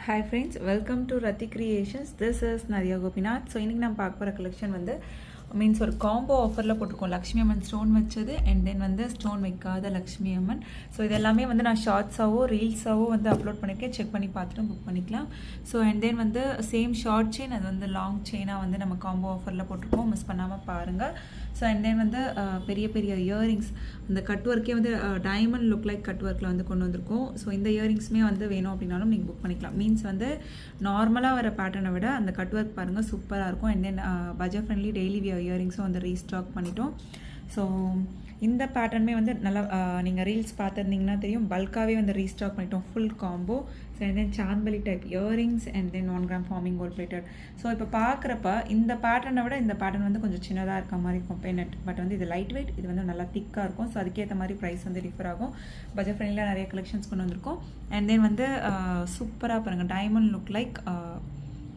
Hi friends, welcome to Rati Creations. This is Nariya Gopinath. So இன்னைக்கு நான் பார்க்க போகிற கலெக்ஷன் வந்து மீன்ஸ் ஒரு காம்போ ஆஃபரில் போட்டிருக்கோம். லக்ஷ்மி அம்மன் ஸ்டோன் வச்சது அண்ட் தென் வந்து ஸ்டோன் வைக்காத லக்ஷ்மி அம்மன். ஸோ இதெல்லாமே வந்து நான் ஷார்ட்ஸாவோ ரீல்ஸாவோ வந்து அப்லோட் பண்ணியிருக்கேன். செக் பண்ணி பார்த்துட்டு புக் பண்ணிக்கலாம். ஸோ அண்ட் தென் வந்து சேம் ஷார்ட் செயின், அது வந்து லாங் செயினாக வந்து நம்ம காம்போ ஆஃபரில் போட்டிருக்கோம். மிஸ் பண்ணாமல் பாருங்கள். ஸோ அண்ட் தென் வந்து பெரிய பெரிய இயரிங்ஸ், அந்த கட் ஒர்க்கே வந்து டைமண்ட் லுக் லைக் கட் ஒர்க்கில் வந்து கொண்டு வந்திருக்கோம். ஸோ இந்த இயரிங்ஸுமே வந்து வேணும் அப்படின்னாலும் நீங்கள் புக் பண்ணிக்கலாம். மீன்ஸ் வந்து நார்மலாக வர பேட்டர்னை விட அந்த கட் ஒர்க் பாருங்கள் சூப்பராக இருக்கும். And then budget friendly daily wear இயரிங்ஸும் வந்து ரீஸ்டாக் பண்ணிட்டோம். ஸோ இந்த பேட்டர்னுமே வந்து நல்லா நீங்கள் ரீல்ஸ் பார்த்துருந்தீங்கன்னா தெரியும், பல்காகவே வந்து ரீஸ்டாக் பண்ணிட்டோம் full combo. So and then chandbali type earrings and then 1 gram forming gold plated. So இப்போ பார்க்குறப்ப இந்த பேட்டர்னை விட இந்த பேட்டர்ன் வந்து கொஞ்சம் சின்னதாக இருக்க மாதிரி இருக்கும் பெனட். பட் வந்து இது லைட் வெயிட், இது வந்து நல்லா திக்காக இருக்கும். ஸோ அதுக்கேற்ற மாதிரி ப்ரைஸ் வந்து டிஃபர் ஆகும். பட்ஜெட் ஃப்ரெண்ட்லியாக நிறைய கலெக்ஷன்ஸ் கொண்டு வந்திருக்கோம். அண்ட் தென் வந்து சூப்பராக பாருங்கள், டைமண்ட் லுக் லைக்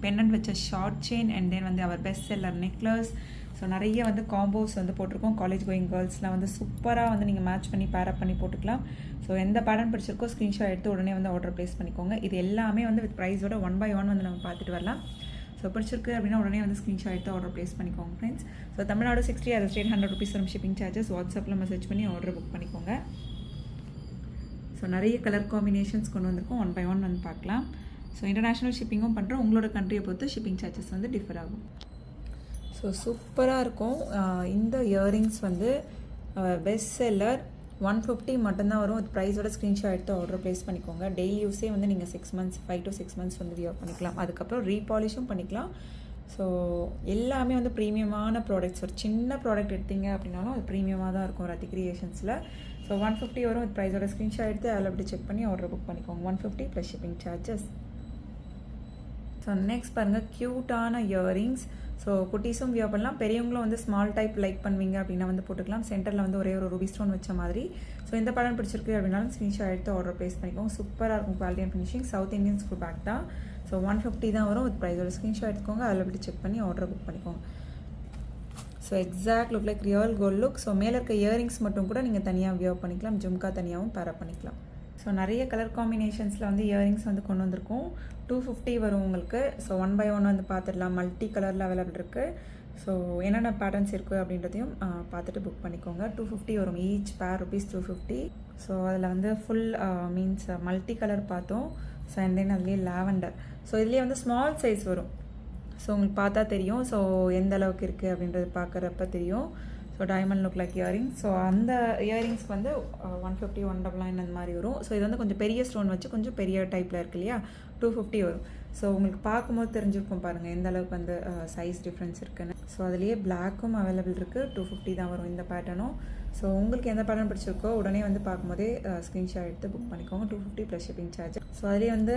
பென்னண்ட் வச்ச ஷார்ட் செயின் அண்ட் தென் வந்து அவர் பெஸ்ட் செல்லர் நெக்லஸ். ஸோ நிறைய வந்து காம்போஸ் வந்து போட்டிருக்கோம். காலேஜ் கோயிங் கேர்ள்ஸ்லாம் வந்து சூப்பராக வந்து நீங்கள் மேட்ச் பண்ணி பேரப் பண்ணி போட்டுக்கலாம். ஸோ எந்த பேட்டர்ன் பிடிச்சிருக்கோ ஸ்க்ரீன்ஷாட் எடுத்து உடனே வந்து ஆர்டர் ப்ளேஸ் பண்ணிக்கோங்க. இது எல்லாமே வந்து வித் ப்ரைஸோட 1 by 1 வந்து நம்ம பார்த்துட்டு வரலாம். ஸோ பிடிச்சிருக்கு அப்படின்னா உடனே வந்து ஸ்க்ரீன்ஷாட் எடுத்து ஆர்டர் ப்ளேஸ் பண்ணிக்கோங்க friends. So Tamil Nadu 60 other state 100 rupees வரும் ஷிப்பிங் சார்ஜஸ். வாட்ஸ்அப்பில் மெசேஜ் பண்ணி ஆர்டர் புக் பண்ணிக்கோங்க. ஸோ நிறைய கலர் காம்பினேஷன்ஸ் கொண்டு வந்திருக்கோம். 1 by 1 வந்து பார்க்கலாம். ஸோ இன்டர்நேஷ்னல் ஷிப்பிங்கும் பண்ணுறோம். உங்களோட கண்ட்ரியை பொறுத்து ஷிப்பிங் சார்ஜஸ் வந்து டிஃபர் ஆகும். ஸோ சூப்பராக இருக்கும். இந்த இயரிங்ஸ் வந்து பெஸ்ட் செல்லர் 150 மட்டும்தான் வரும். வித் ப்ரைஸோட ஸ்க்ரீன்ஷாட் எடுத்து ஆர்டர் ப்ளேஸ் பண்ணிக்கோங்க. டெய்லி யூஸே வந்து நீங்கள் 6 months 5 to 6 months வந்து வியர் பண்ணிக்கலாம். அதுக்கப்புறம் ரீபாலிஷும் பண்ணிக்கலாம். ஸோ எல்லாமே வந்து ப்ரீமியமான ப்ராடக்ட்ஸ். ஒரு சின்ன ப்ராடக்ட் எடுத்தீங்க அப்படின்னாலும் அது ப்ரீமியமாக தான் இருக்கும் ரத்தி கிரியேஷன்ஸில். ஸோ 150 வரும். வித் ப்ரைஸோட ஸ்க்ரீன்ஷாட் எடுத்து அவைலபிலிட்டி செக் பண்ணி ஆர்டர் புக் பண்ணிக்கோங்க. 150 plus shipping charges. So next பாருங்கள், க்யூட்டான இயரிங்ஸ். ஸோ குட்டீஸும் வியர் பண்ணலாம், பெரியவங்களும் வந்து ஸ்மால் டைப் லைக் பண்ணுவீங்க அப்படின்னா வந்து போட்டுக்கலாம். சென்டரில் வந்து ஒரே ஒரு ரூபி ஸ்டோன் வச்ச மாதிரி. ஸோ இந்த பேட்டர்ன் பிடிச்சிருக்கு அப்படின்னாலும் ஸ்க்ரீன்ஷாட் எடுத்து ஆர்டர் ப்ளேஸ் பண்ணிக்கோங்க. சூப்பராக இருக்கும் quality and finishing. South Indian school bag தான். ஸோ 150 தான் வரும். வித் ப்ரைஸோட ஸ்க்ரீன்ஷாட் எடுத்துக்கோங்க, அவைலபிலிட்டி செக் பண்ணி ஆர்டர் புக் பண்ணிக்கோங்க. So exact look like real gold look. So மேலே இருக்க இயரிங்ஸ் மட்டும் கூட நீங்கள் தனியாக வியர் பண்ணிக்கலாம், ஜும்கா தனியாகவும் பேரப் பண்ணிக்கலாம். ஸோ நிறைய கலர் காம்பினேஷன்ஸில் வந்து இயரிங்ஸ் வந்து கொண்டு வந்திருக்கோம். 250 வரும் உங்களுக்கு. ஸோ 1 by 1 வந்து பார்த்துடலாம். மல்டி கலரில் அவைலபிள் இருக்குது. ஸோ என்னென்ன பேட்டர்ன்ஸ் இருக்குது அப்படின்றதையும் பார்த்துட்டு புக் பண்ணிக்கோங்க. 250 வரும். Each pair ₹250. ஸோ அதில் வந்து ஃபுல் மீன்ஸ் மல்டி கலர் பார்த்தோம். ஸோ அண்ட் தென் அதுலேயே லாவெண்டர். ஸோ இதுலேயே வந்து ஸ்மால் சைஸ் வரும். ஸோ உங்களுக்கு பார்த்தா தெரியும். ஸோ எந்த அளவுக்கு இருக்குது அப்படின்றது பார்க்குறப்ப தெரியும். So diamond look like earring. So அந்த இயரிங்ஸ் வந்து 150 199 அந்த மாதிரி வரும். ஸோ இது வந்து கொஞ்சம் பெரிய ஸ்டோன் வச்சு கொஞ்சம் பெரிய டைப்பில் இருக்கு இல்லையா, 250 வரும். ஸோ உங்களுக்கு பார்க்கும்போது தெரிஞ்சிருக்கும் பாருங்கள் எந்த அளவுக்கு வந்து சைஸ் டிஃப்ரென்ஸ் இருக்குன்னு. ஸோ அதுலேயே பிளாக்கும் அவைலபிள் இருக்குது. 250 தான் வரும் இந்த பேட்டர்னும். ஸோ உங்களுக்கு எந்த பேட்டர்ன் பிடிச்சிருக்கோ உடனே வந்து பார்க்கும்போதே ஸ்க்ரீன்ஷாட் எடுத்து புக் பண்ணிக்கோங்க. 250 ப்ளஸ் ஷிப்பிங் சார்ஜ். ஸோ அதுலேயே வந்து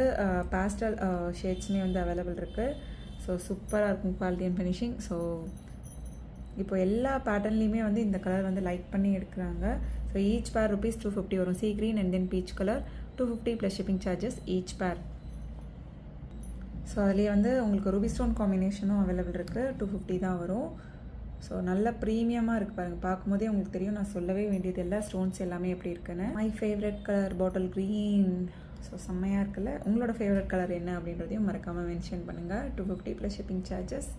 பேஸ்டல் ஷேட்ஸுமே வந்து அவைலபிள் இருக்குது. ஸோ சூப்பராக இருக்கும் குவாலிட்டி அண்ட் ஃபினிஷிங். ஸோ இப்போ எல்லா பேட்டர்ன்லேயுமே வந்து இந்த கலர் வந்து லைக் பண்ணி எடுக்கிறாங்க. ஸோ ஈச் பேர் ₹250 வரும். Sea green and then peach colour. 250 plus shipping charges each pair. So அதுலேயே வந்து உங்களுக்கு ரூபி ஸ்டோன் காம்பினேஷனும் அவைலபிள் இருக்குது. 250 தான் வரும். ஸோ நல்ல ப்ரீமியமாக இருக்குது பாருங்கள். பார்க்கும்போதே உங்களுக்கு தெரியும், நான் சொல்லவே வேண்டியது எல்லா ஸ்டோன்ஸ் எல்லாமே எப்படி இருக்குன்னு. My favourite colour bottle green. So செம்மையாக இருக்குல்ல. உங்களோட ஃபேவரட் கலர் என்ன அப்படின்றதையும் மறக்காமல் மென்ஷன் பண்ணுங்கள். 250 ப்ளஸ் ஷிப்பிங் சார்ஜஸ்.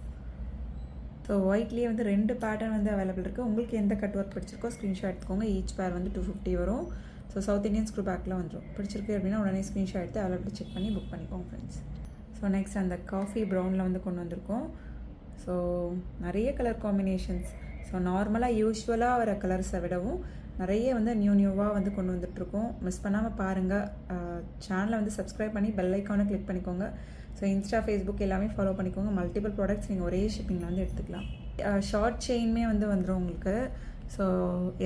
ஸோ ஒயிட்லேயே வந்து 2 பேட்டர்ன் வந்து அவைலபிள் இருக்குது. உங்களுக்கு எந்த கட் ஒர்க் பிடிச்சிருக்கோ ஸ்க்ரீன்ஷாட் எடுத்துக்கோங்க. ஈச் பேர் வந்து 250 வரும். ஸோ சவுத் இந்தியன் ஸ்க்ரூ பேக்கில் வந்துடும். பிடிச்சிருக்கு அப்படின்னா உடனே ஸ்க்ரீன்ஷாட் எடுத்து அவைலபிள் செக் பண்ணி புக் பண்ணிக்கோங்க ஃப்ரெண்ட்ஸ். ஸோ நெக்ஸ்ட் அந்த காஃபி ப்ரௌனில் வந்து கொண்டு வந்திருக்கோம். ஸோ நிறைய கலர் காம்பினேஷன்ஸ். ஸோ நார்மலாக யூஸ்வலாக வர கலர்ஸை விடவும் நிறைய வந்து நியூவாக வந்து கொண்டு வந்துட்ருக்கோம். மிஸ் பண்ணாமல் பாருங்கள். சேனலை வந்து சப்ஸ்கிரைப் பண்ணி பெல் ஐக்கானை கிளிக் பண்ணிக்கோங்க. ஸோ இன்ஸ்டா ஃபேஸ்புக் எல்லாமே ஃபாலோ பண்ணிக்கோங்க. மல்டிபிள் ப்ராடக்ட்ஸ் நீங்கள் ஒரே ஷிப்பிங்கில் வந்து எடுத்துக்கலாம். ஷார்ட் செயின்மே வந்து வந்துடும் உங்களுக்கு. ஸோ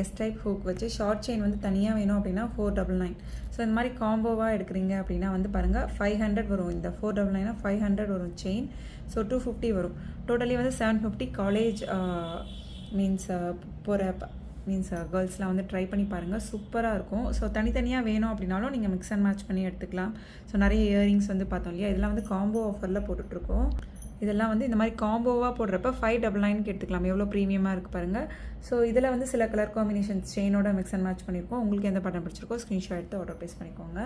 எஸ் டைப் ஹூக் வச்சு ஷார்ட் செயின் வந்து தனியாக வேணும் அப்படின்னா 499. ஸோ இந்த மாதிரி காம்போவாக எடுக்கிறீங்க அப்படின்னா வந்து பாருங்கள் 500 வரும். இந்த 499 500 வரும் செயின். ஸோ 250 வரும். டோட்டலி வந்து 750. காலேஜ் மீன்ஸ் போகிற மீன்ஸ் கேர்ள்ஸ்லாம் வந்து ட்ரை பண்ணி பாருங்கள், சூப்பராக இருக்கும். ஸோ தனித்தனியாக வேணும் அப்படின்னாலும் நீங்கள் மிக்ஸ் அண்ட் மேட்ச் பண்ணி எடுத்துக்கலாம். ஸோ நிறைய இயரிங்ஸ் வந்து பார்த்தோம் இல்லையா, இதெல்லாம் வந்து காம்போ ஆஃபரில் போட்டுட்ருக்கோம். இதெல்லாம் வந்து இந்த மாதிரி காம்போவாக போடுறப்ப 599க்கு எடுத்துக்கலாம். எவ்வளோ ப்ரீமியமாக இருக்குது பாருங்கள். ஸோ இதில் வந்து சில கலர் காம்பினேஷன்ஸ் செயினோட மிக்ஸ் அண்ட் மேட்ச் பண்ணியிருக்கோம். உங்களுக்கு எந்த பேட்டர்ன் பிடிச்சிருக்கோ ஸ்க்ரீன்ஷாட் எடுத்து ஆர்டர் ப்ளேஸ் பண்ணிக்கோங்க.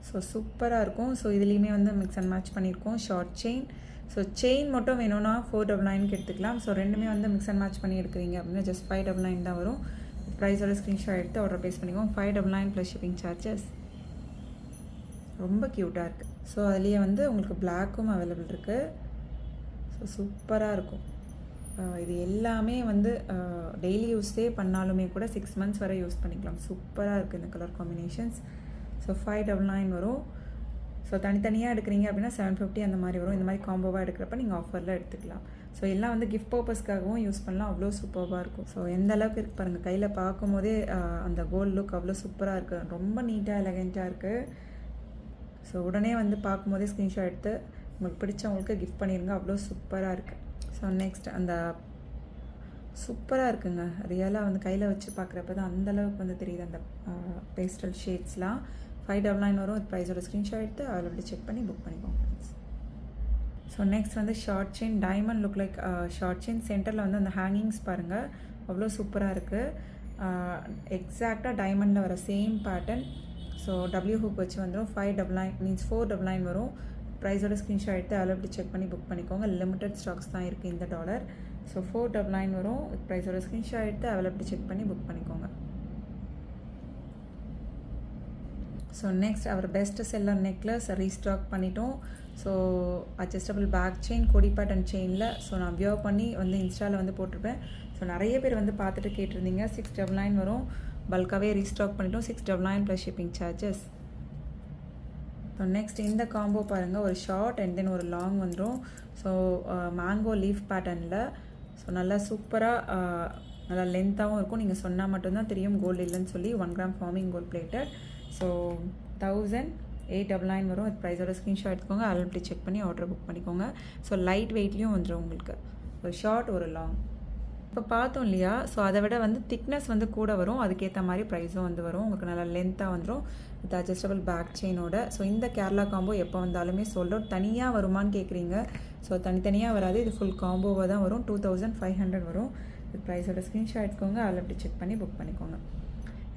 ஸோ சூப்பராக இருக்கும். ஸோ இதுலேயுமே வந்து மிக்ஸ் அண்ட் மேட்ச் பண்ணியிருக்கோம். ஷார்ட் செயின், ஸோ செயின் மட்டும் வேணும்னா 499க்கு எடுத்துக்கலாம். ஸோ ரெண்டுமே வந்து மிக்ஸ் அண்ட் மேட்ச் பண்ணி எடுக்கிறீங்க அப்படின்னா ஜஸ்ட் 599 தான் வரும். ப்ரைஸோட ஸ்க்ரீன்ஷாட் எடுத்து ஆர்டர் ப்ளேஸ் பண்ணிக்கோங்க. 599 ப்ளஸ் ஷிப்பிங் சார்ஜஸ். ரொம்ப க்யூட்டாக இருக்குது. ஸோ அதுலேயே வந்து உங்களுக்கு பிளாக்கும் அவைலபிள் இருக்குது. ஸோ சூப்பராக இருக்கும். இது எல்லாமே வந்து டெய்லி யூஸே பண்ணாலுமே கூட 6 months வரை யூஸ் பண்ணிக்கலாம். சூப்பராக இருக்குது இந்த கலர் காம்பினேஷன்ஸ். ஸோ 599 வரும். ஸோ தனித்தனியாக எடுக்கிறீங்க அப்படின்னா 750 அந்த மாதிரி வரும். இந்த மாதிரி காம்போவாக எடுக்கிறப்ப நீங்கள் ஆஃபரில் எடுத்துக்கலாம். ஸோ எல்லாம் வந்து கிஃப்ட் பர்பஸ்க்காகவும் யூஸ் பண்ணலாம். அவ்வளோ சூப்பராக இருக்கும். ஸோ எந்த அளவுக்கு இருக்குது பாருங்கள். கையில் பார்க்கும் போதே அந்த கோல்டு லுக் அவ்வளோ சூப்பராக இருக்குது. ரொம்ப நீட்டாக எலகெண்ட்டாக இருக்குது. ஸோ உடனே வந்து பார்க்கும்போதே ஸ்க்ரீன்ஷாட் எடுத்து உங்களுக்கு பிடிச்சவங்களுக்கு கிஃப்ட் பண்ணிடுங்க. அவ்வளோ சூப்பராக இருக்குது. ஸோ நெக்ஸ்ட் அந்த சூப்பராக இருக்குங்க. ரியலாக வந்து கையில் வச்சு பார்க்குறப்ப தான் அந்தளவுக்கு வந்து தெரியுது அந்த பேஸ்டல் ஷேட்ஸ்லாம். 599 வரும். இது ப்ரைஸோட ஸ்க்ரீன்ஷாட் எடுத்து அதில் செக் பண்ணி புக் பண்ணிக்கோங்க ஃப்ரெண்ட்ஸ். ஸோ நெக்ஸ்ட் வந்து short chain, diamond look like short chain. சென்டரில் வந்து அந்த ஹேங்கிங்ஸ் பாருங்கள் அவ்வளோ சூப்பராக இருக்குது. எக்ஸாக்டாக டைமண்டில் வர same pattern. So W hook வச்சு வந்துடும். 599 மீன்ஸ் 499 வரும். ப்ரைஸோட ஸ்க்ரீன்ஷாட் எடுத்து அதில் செக் பண்ணி புக் பண்ணிக்கோங்க. லிமிட்டட் ஸ்டாக்ஸ் தான் இருக்குது இந்த டாலர். ஸோ 499 வரும். ப்ரைஸோட ஸ்க்ரீன்ஷாட் எடுத்து அதில் செக் பண்ணி புக் பண்ணிக்கோங்க. ஸோ நெக்ஸ்ட் அவர் பெஸ்ட் செல்லர் நெக்லஸ் ரீஸ்டாக் பண்ணிட்டோம். ஸோ அட்ஜஸ்டபிள் பேக் செயின், கொடி பேட்டர்ன் செயினில். ஸோ நான் வியர் பண்ணி வந்து இன்ஸ்டாவில் வந்து போட்டிருப்பேன். ஸோ நிறைய பேர் வந்து பார்த்துட்டு கேட்டிருந்தீங்க. 699 வரும். பல்காகவே ரீஸ்டாக் பண்ணிட்டோம். 699 plus shipping charges. So next இந்த காம்போ பாருங்கள். ஒரு ஷார்ட் அண்ட் தென் ஒரு லாங் வந்துடும். ஸோ மேங்கோ லீஃப் பேட்டர்னில். ஸோ நல்லா சூப்பராக நல்லா லென்த்தாகவும் இருக்கும். நீங்கள் சொன்னால் மட்டும்தான் தெரியும் கோல்டு இல்லைன்னு சொல்லி. 1 gram forming gold plated. So 1899 வரும். இது ப்ரைஸோட ஸ்க்ரீன்ஷாட் எடுத்துக்கோங்க. அலர்ட்டி செக் பண்ணி ஆர்டர் புக் பண்ணிக்கோங்க. ஸோ லைட் வெயிட்லேயும் வந்துடும் உங்களுக்கு. ஒரு ஷார்ட் ஒரு லாங். இப்போ பார்த்தோம் இல்லையா? ஸோ அதை விட வந்து திக்னஸ் வந்து கூட வரும். அதுக்கேற்ற மாதிரி ப்ரைஸும் வந்து வரும். உங்களுக்கு நல்லா லென்த்தாக வந்துடும். வித் அட்ஜஸ்டபிள் பேக் செயினோட. ஸோ இந்த கேரளா காம்போ எப்போ வந்தாலுமே சோல்ட். தனியாக வருமானு கேட்குறீங்க. ஸோ தனித்தனியாக வராது. இது ஃபுல் காம்போவாக தான் வரும். 2500 வரும். இது ப்ரைஸோட ஸ்க்ரீன்ஷாட் எடுத்துக்கோங்க. அலர்ட்டி செக் பண்ணி புக் பண்ணிக்கோங்க.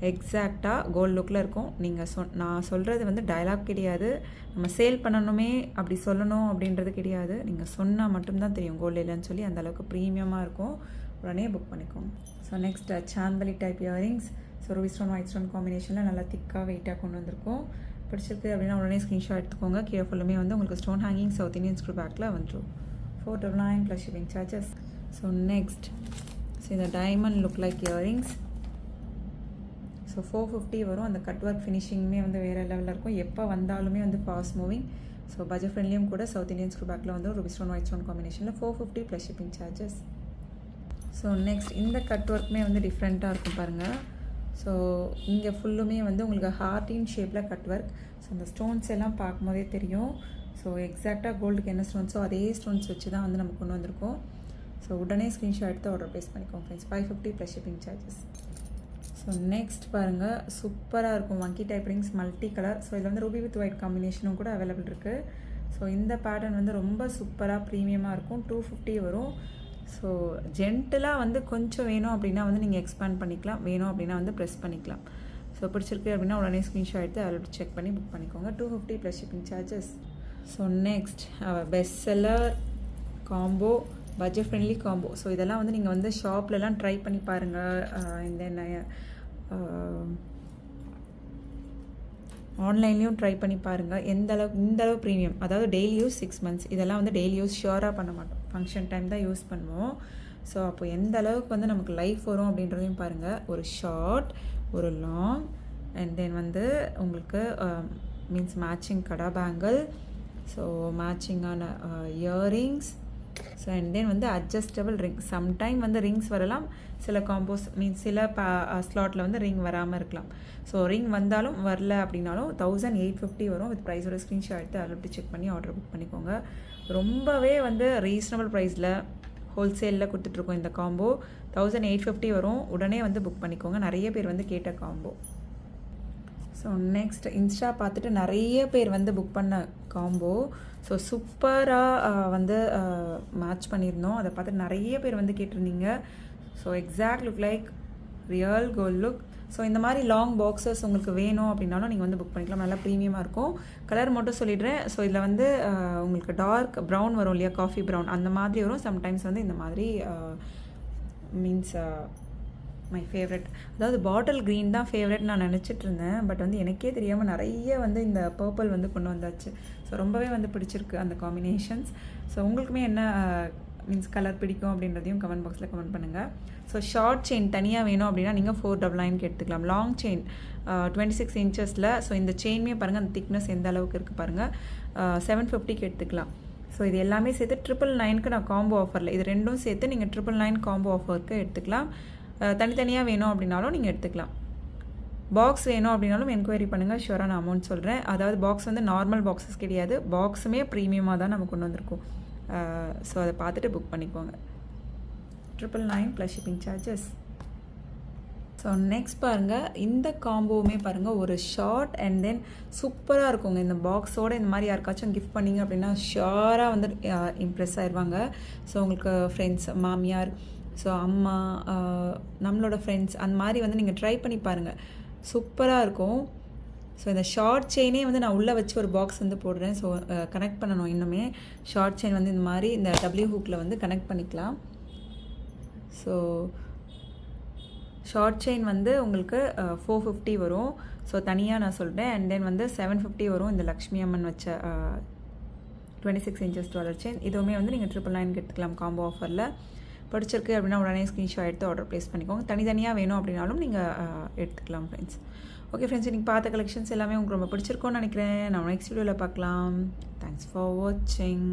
எக்ஸாக்டாக கோல்டு லுக்கில் இருக்கும். நீங்கள் நான் சொல்கிறது வந்து டயலாக் கிடையாது. நம்ம சேல் பண்ணணுமே அப்படி சொல்லணும் அப்படின்றது கிடையாது. நீங்கள் சொன்னால் மட்டும்தான் தெரியும் கோல்டு இல்லைன்னு சொல்லி. அந்தளவுக்கு ப்ரீமியமாக இருக்கும். உடனே புக் பண்ணிக்கோங்க. So next Santhali type earrings. So Ruby stone white stone காம்பினேஷனில் நல்லா திக்காக வெயிட்டாக கொண்டு வந்திருக்கும். பிடிச்சிருக்கு அப்படின்னா உடனே ஸ்க்ரீன்ஷாட் எடுத்துக்கோங்க. கீழே ஃபுல்லுமே வந்து உங்களுக்கு stone hanging South Indian screw பேக்கில் வந்துடும். 499 plus shipping charges. So next இந்த diamond look like earrings. So 450 வரும். அந்த கட் ஒர்க் ஃபினிஷிங்குமே வந்து வேறு லெவலில் இருக்கும். எப்போ வந்தாலுமே வந்து ஃபாஸ்ட் மூவிங். ஸோ பட்ஜெட் ஃப்ரெண்ட்லியும் கூட சவுத் இந்தியன் ஸ்க்ரூ பேக்கில் வந்து ரூபி ஸ்டோன் ஒயிட் ஸ்டோன் காம்பினேஷனில் 450 plus shipping charges. So next இந்த கட் ஒர்க்குமே வந்து டிஃப்ரெண்ட்டாக இருக்கும் பாருங்கள். ஸோ இங்கே ஃபுல்லுமே வந்து உங்களுக்கு ஹார்ட்டின் ஷேப்பில் கட் ஒர்க். ஸோ இந்த ஸ்டோன்ஸ் எல்லாம் பார்க்கும்போதே தெரியும். ஸோ எக்ஸாக்டாக கோல்டுக்கு என்ன ஸ்டோன்ஸோ அதே ஸ்டோன்ஸ் வச்சு தான் வந்து நம்ம கொண்டு வந்திருக்கோம். ஸோ உடனே ஸ்க்ரீன்ஷாட் எடுத்து ஆர்டர் ப்ளேஸ் பண்ணிக்கோங்க friends. 550 plus shipping charges. So next பாருங்கள். சூப்பராக இருக்கும். வங்கி type rings multi colour. So இதில் வந்து ரூபி வித் ஒயிட் காம்பினேஷனும் கூட அவைலபிள் இருக்குது. ஸோ இந்த பேட்டர்ன் வந்து ரொம்ப சூப்பராக ப்ரீமியமாக இருக்கும். 250 வரும். ஸோ ஜென்டலாக வந்து கொஞ்சம் வேணும் அப்படின்னா வந்து நீங்கள் எக்ஸ்பேண்ட் பண்ணிக்கலாம். வேணும் அப்படின்னா வந்து ப்ரெஸ் பண்ணிக்கலாம். ஸோ பிடிச்சிருக்கு அப்படின்னா உடனே ஸ்க்ரீன்ஷாட் எடுத்து அதில் செக் பண்ணி புக் பண்ணிக்கோங்க. 250 plus shipping charges. So next best seller combo, budget friendly combo. So இதெல்லாம் வந்து நீங்கள் வந்து ஷாப்லலாம் ட்ரை பண்ணி பாருங்கள். இந்த ஆன்லைன்லேயும் ட்ரை பண்ணி பாருங்கள். இந்த அளவு ப்ரீமியம். அதாவது டெய்லி யூஸ் 6 months. இதெல்லாம் வந்து டெய்லி யூஸ் ஷியோராக பண்ண மாட்டோம். ஃபங்க்ஷன் டைம் தான் யூஸ் பண்ணுவோம். ஸோ அப்போ எந்த அளவுக்கு வந்து நமக்கு லைஃப் வரும் அப்படின்றதையும் பாருங்கள். ஒரு ஷார்ட் ஒரு லாங் அண்ட் தென் வந்து உங்களுக்கு means matching kada bangle. So மேட்சிங்கான இயரிங்ஸ். ஸோ அண்ட் தென் வந்து அட்ஜஸ்டபிள் ரிங். சம்டைம் வந்து ரிங்ஸ் வரலாம். சில காம்போஸ் மீன்ஸ் சில ஸ்லாட்டில் வந்து ரிங் வராமல் இருக்கலாம். ஸோ ரிங் வந்தாலும் வரல அப்படின்னாலும் 1850 வரும். வித் ப்ரைஸோட ஸ்க்ரீன்ஷாட் எடுத்து அதில் செக் பண்ணி ஆர்டர் புக் பண்ணிக்கோங்க. ரொம்பவே வந்து ரீசனபிள் ப்ரைஸில் ஹோல்சேலில் கொடுத்துட்ருக்கோம் இந்த காம்போ. 1850 வரும். உடனே வந்து புக் பண்ணிக்கோங்க. நிறைய பேர் வந்து கேட்ட காம்போ. ஸோ நெக்ஸ்ட் இன்ஸ்டா பார்த்துட்டு நிறைய பேர் வந்து புக் பண்ண காம்போ. ஸோ சூப்பராக வந்து மேட்ச் பண்ணியிருந்தோம். அதை பார்த்துட்டு நிறைய பேர் வந்து கேட்டிருந்தீங்க. So exact look like real gold look so இந்த மாதிரி லாங் பாக்ஸஸ் உங்களுக்கு வேணும் அப்படின்னாலும் நீங்கள் வந்து புக் பண்ணிக்கலாம். நல்லா ப்ரீமியமாக இருக்கும். கலர் மட்டும் சொல்லிடுறேன். ஸோ இதில் வந்து உங்களுக்கு டார்க் ப்ரௌன் வரும் இல்லையா, காஃபி ப்ரௌன் அந்த மாதிரி வரும். சம்டைம்ஸ் வந்து இந்த மாதிரி மீன்ஸ் மை ஃபேவரட், அதாவது பாட்டில் க்ரீன் தான் ஃபேவரட் நான் நினச்சிட்டு இருந்தேன். பட் வந்து எனக்கே தெரியாமல் நிறைய வந்து இந்த பர்பிள் வந்து கொண்டு வந்தாச்சு. ஸோ ரொம்பவே வந்து பிடிச்சிருக்கு அந்த காம்பினேஷன்ஸ். ஸோ உங்களுக்குமே என்ன மீன்ஸ் கலர் பிடிக்கும் அப்படின்றதையும் கமெண்ட் பாக்ஸில் கமெண்ட் பண்ணுங்கள். ஸோ ஷார்ட் செயின் தனியாக வேணும் அப்படின்னா நீங்கள் 499 எடுத்துக்கலாம். Long chain 26 இன்ச்சஸில். ஸோ இந்த செயின்மே பாருங்கள் அந்த திக்னஸ் எந்த அளவுக்கு இருக்குது பாருங்கள். 750 எடுத்துக்கலாம். ஸோ இது எல்லாமே சேர்த்து 999 நான் காம்போ ஆஃபரில், இது ரெண்டும் சேர்த்து நீங்கள் 999 காம்போ ஆஃபருக்கு எடுத்துக்கலாம். தனித்தனியாக வேணும் அப்படின்னாலும் நீங்கள் எடுத்துக்கலாம். பாக்ஸ் வேணும் அப்படின்னாலும் என்கொயரி பண்ணுங்கள், ஷூராக நான் அமௌண்ட் சொல்கிறேன். அதாவது பாக்ஸ் வந்து நார்மல் பாக்ஸஸ் கிடையாது, பாக்ஸுமே ப்ரீமியமாக தான் நம்ம கொண்டு வந்திருக்கோம். ஸோ அதை பார்த்துட்டு புக் பண்ணிக்கோங்க. 999 plus shipping charges. So next பாருங்கள், இந்த காம்போவுமே பாருங்கள் ஒரு ஷார்ட் அண்ட் தென் சூப்பராக இருக்குங்க. இந்த பாக்ஸோடு இந்த மாதிரி யாருக்காச்சும் கிஃப்ட் பண்ணிங்க அப்படின்னா ஷுவராக வந்து இம்ப்ரெஸ் ஆயிடுவாங்க. ஸோ உங்களுக்கு ஃப்ரெண்ட்ஸ், மாமியார், ஸோ அம்மா, நம்மளோட ஃப்ரெண்ட்ஸ் அந்த மாதிரி வந்து நீங்கள் ட்ரை பண்ணி பாருங்கள், சூப்பராக இருக்கும். ஸோ இந்த ஷார்ட் செயினே வந்து நான் உள்ளே வச்சு ஒரு பாக்ஸ் வந்து போடுறேன். ஸோ கனெக்ட் பண்ணணும். இன்னுமே ஷார்ட் செயின் வந்து இந்த மாதிரி இந்த டபிள்யூ ஹூக்கில் வந்து கனெக்ட் பண்ணிக்கலாம். ஸோ ஷார்ட் செயின் வந்து உங்களுக்கு 450 வரும். ஸோ தனியாக நான் சொல்கிறேன். அண்ட் தென் வந்து 750 வரும் இந்த லக்ஷ்மி அம்மன் வச்ச 26 இன்ச்சஸ் டாலர் செயின். இதுவுமே வந்து நீங்கள் 999 எடுத்துக்கலாம் காம்போ ஆஃபரில். பிடிச்சிருக்கு அப்படின்னா உடனே ஸ்க்ரீன்ஷாட் எடுத்து ஆர்டர் ப்ளேஸ் பண்ணிக்கோங்க. தனித்தனியாக வேணும் அப்படின்னாலும் நீங்கள் எடுத்துக்கலாம் ஃப்ரெண்ட்ஸ். ஓகே ஃப்ரெண்ட்ஸ், இன்றைக்கி பார்த்த கலெக்ஷன்ஸ் எல்லாமே உங்களுக்கு ரொம்ப பிடிச்சிருக்கோன்னு நினைக்கிறேன். நம்ம நெக்ஸ்ட் வீடியோவில் பார்க்கலாம். தேங்க்ஸ் ஃபார் வாட்சிங்.